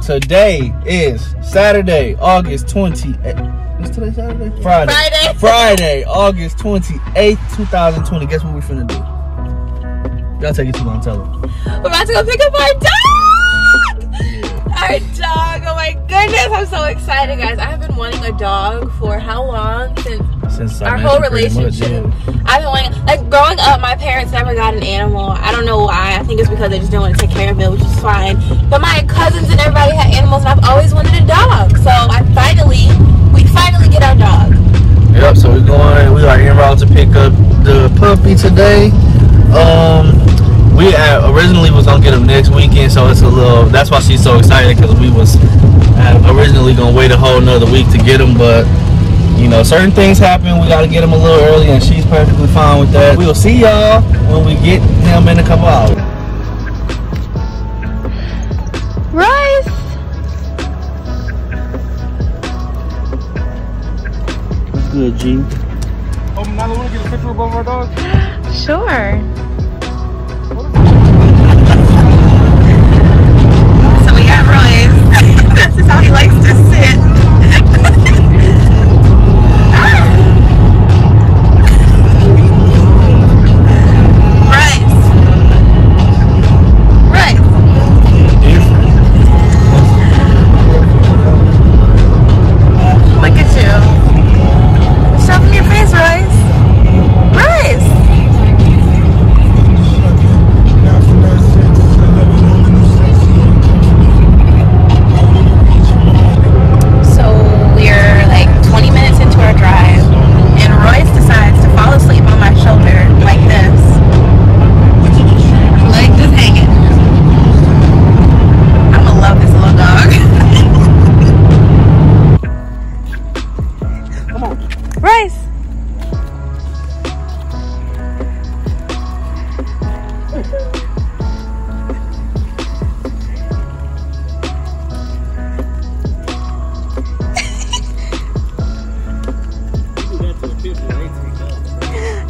Today is Saturday, August 28th. What's today, Saturday? Friday, August 28th, 2020. Guess what we finna do? Y'all take it too long, tell them. We're about to go pick up our dog! Our dog, oh my goodness, I'm so excited, guys. I have been wanting a dog for how long? Since our whole relationship. Yeah. I've been wanting, like, growing up, my parents never got an animal. I don't know why. I think it's because they just didn't want to take care of it, which is fine. But my cousins and everybody had animals, and I've always wanted a dog. So we finally get our dog. Yep, so we are en route to pick up the puppy today. We originally was gonna get him next weekend, so it's that's why she's so excited, because we was originally gonna wait a whole nother week to get him, but you know, certain things happen. We gotta get him a little early, and she's perfectly fine with that. We'll see y'all when we get him in a couple hours. Royce! What's good, G? Now I want to get a picture of both of our dogs. Sure. So we got Royce. This is how he likes to sit.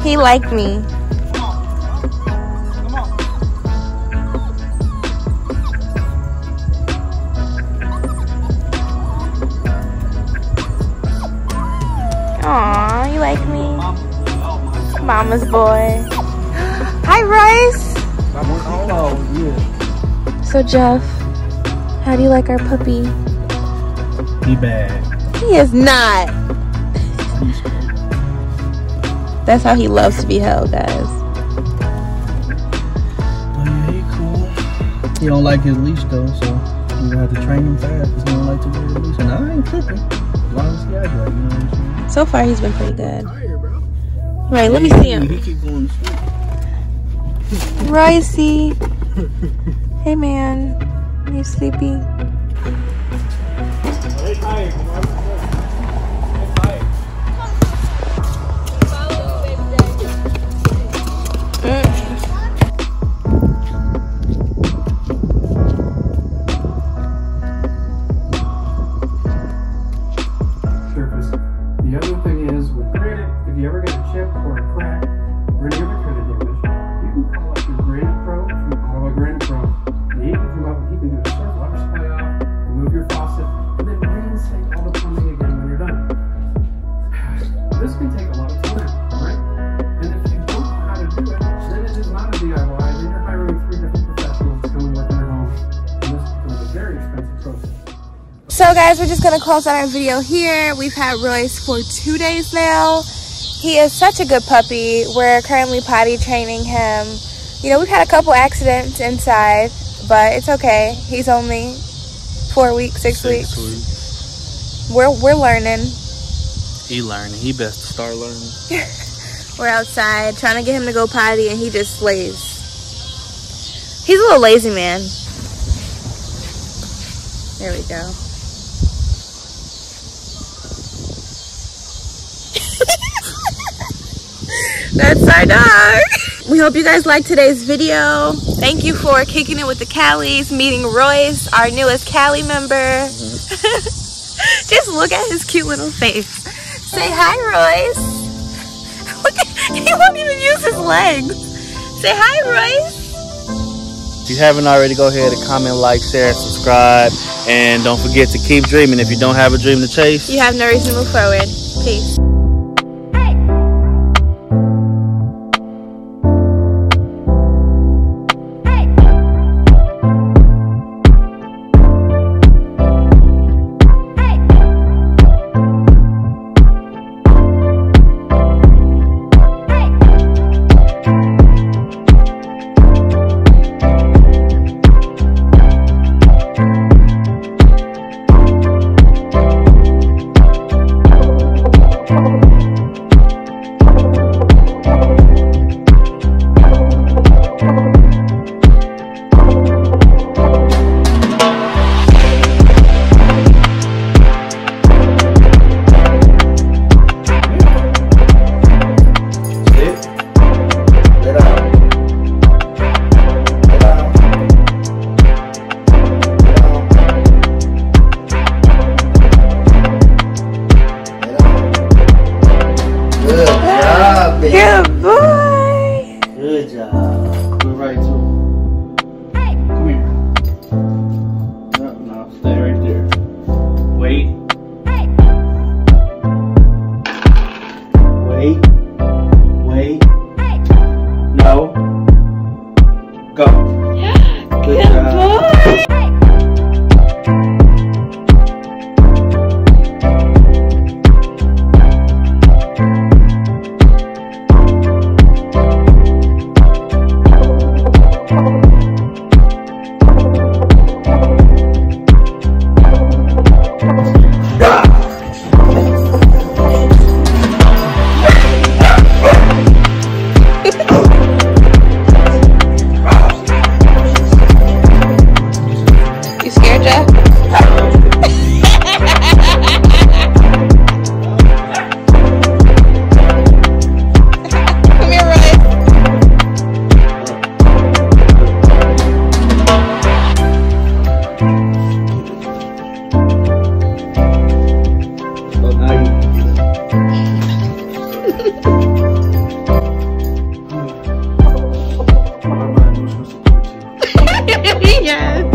He liked me. Aw, you like me? Mama's boy. Hi, Royce. So, Jeff, how do you like our puppy? He bad. He is not. That's how he loves to be held, guys. Oh, yeah, he cool. He don't like his leash, though, so you're gonna have to train him fast, because he don't like to wear the leash. And I ain't tripping. As long as he acts right, you know what I'm saying? So far, he's been pretty good. Tired, bro. Right, let me see him. He keep going to sleep. Royce. Hey, man. You sleepy? Hey, tired. The other thing is, with granite, if you ever get a chip or a crack or any other kind of damage, you can call up your Granite Pro from Ottawa Granite Pro. And he can come up and he can do a surf water supply off, remove your faucet, and then reinstate all the plumbing again when you're done. This can take a lot of time, right? And if you don't know how to do it, then it is not a DIY. Then you're hiring 3 different professionals to come and work in your home. And this becomes a very expensive process. So guys, we're just gonna close out our video here. We've had Royce for 2 days now. He is such a good puppy. We're currently potty training him. You know, we've had a couple accidents inside, but it's okay. He's only 4 weeks, 6 weeks. We're learning. He learning. He best to start learning. We're outside trying to get him to go potty, and he just slays. He's a little lazy, man. There we go. That's our dog. We hope you guys liked today's video. Thank you for kicking it with the Callies, meeting Royce, our newest Callie member. Just look at his cute little face. Say hi, Royce. Look at, he won't even use his legs. Say hi, Royce. If you haven't already, go ahead and comment, like, share, subscribe, and don't forget to keep dreaming. If you don't have a dream to chase, you have no reason to move forward. Peace. Good boy. Good job. Go right to it. Hey. Come here. No, stay right there. Wait. Hey. Wait. Hey. No. Go. Good job. Boy. You scared, Jeff? Come here, Royce. So now you Yes.